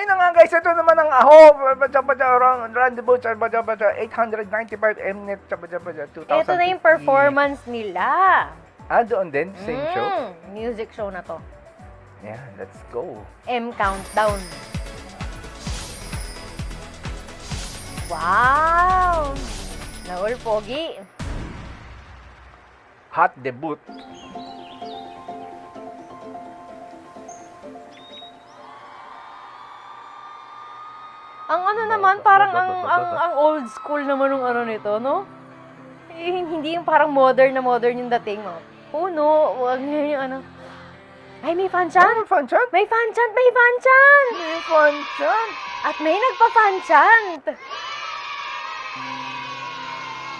ayun na nga guys, ito naman ang aho. Rendezvous, 895 Mnet, 2000. Ito na yung performance nila. Doon din, same show. Music show na to. Yeah, let's go. M Countdown. Wow! Naul, pogi. Hot debut. Ang ano naman, parang ang old school naman ng ano nito, no? Hindi yung parang modern yung dating, no? Puno, wag niya yung ano. Ay, may fanchan! May fanchan? May fanchan! May fanchan! May fanchan! At may nagpa-fanchan!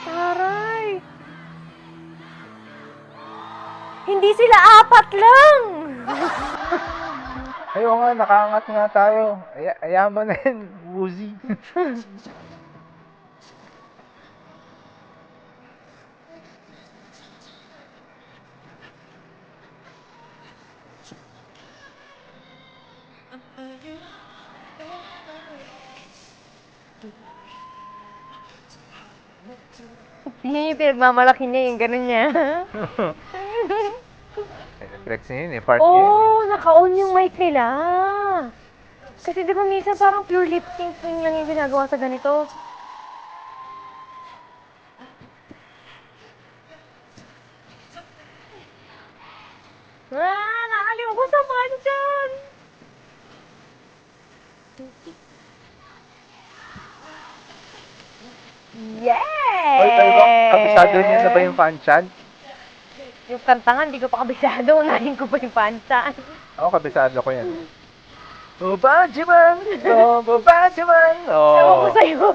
Taray! Hindi sila apat lang! Ayaw nga, nakaangat nga tayo. Ayaman na yun, Woozy. Tingnan yung pinagmamalaki niya, yung gano'n niya. Flex niya yun eh, part yun. Oh, naka-on yung mic nila. Kasi di ba minsan parang pure lip sync lang yung ginagawa sa ganito. Nakalimutan ko sa fanchan! Yes! Oy, tayo ba? Kabisado niya na ba yung fanchan? Yung kantangan, hindi ko pa kabisado. Unahin ko pa yung fanchan. Ako, kabisado ko yan. Babajiman! Oh, babajiman! Oh. Ewan ko sa'yo.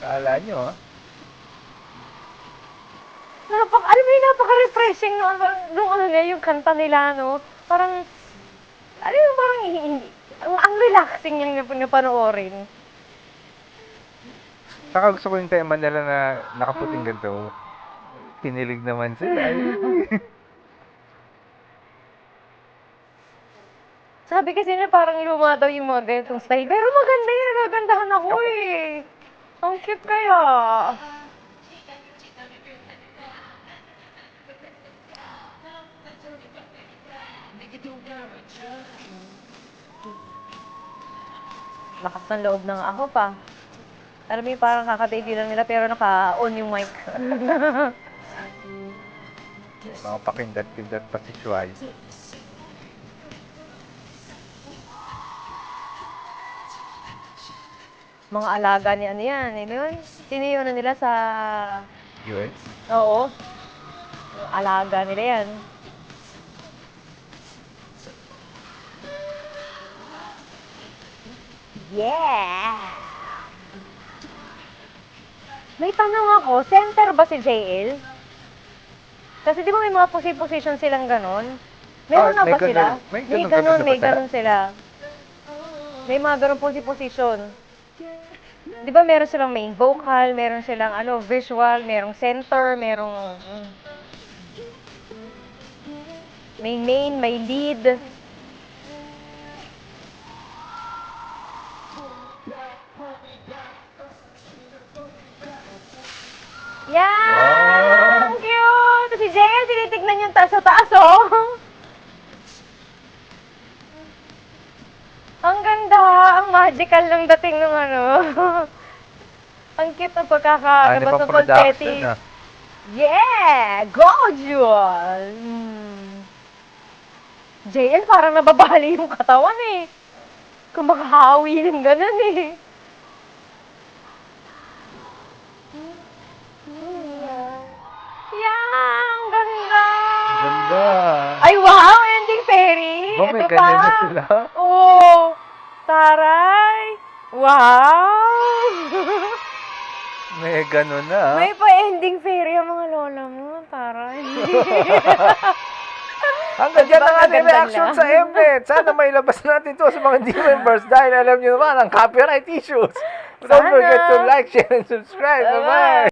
Kala nyo, ha? Alam mo yung napaka-refreshing nung ano nila, yung kanta nila, no? Parang, alam mo, parang hindi, ang relaxing yung napanoorin. Saka gusto ko yung tema nila na nakaputing ganito. Pinilig naman sila. Sabi kasi na parang luma daw yung mga ganitong style. Pero maganda yun, nagagandahan ako eh. Ang cute kaya. Lakas ng loob ng ako pa. Alam mo yung parang kaka-debut lang nila pero naka-on yung mic. Mga pakindat-kindat pa si Shuai. Mga alaga ni ano yan, ano yun? Sino yun ano nila sa... US? Oo. Alaga nila yan. Yeah! May tanong ako, center ba si JL? Kasi di ba may mga position silang ganon? Meron na may ba sila? ganun. May ganun may ba ganon sila. May mga ganon position. Di ba meron silang main vocal, meron silang visual, merong center, merong main, may lead. Yan! Wow! Ang cute! Si JL, tinitignan yung taas sa taas, oh! Ang ganda! Ang magical ng dating ng Ang cute ng pagkakagabas ng confetti. Yeah! Gorgeous! JL, parang nababali yung katawan eh. Kung makahawi ng ganun eh. Yeah! Ang ganda! Ganda! Ay, wow! Ending fairy! Ba, may Ito ganyan pa. na sila? Oo! Taray! Wow! May gano'n na. May pa-ending fairy ang mga lola mo. Taray! Hanggang dyan ang ating Maganda reaction lang. sa Mnet. Sana may labas natin to sa mga hindi members dahil alam nyo naman ang copyright issues. Don't Sana. forget to like, share, and subscribe. Bye-bye!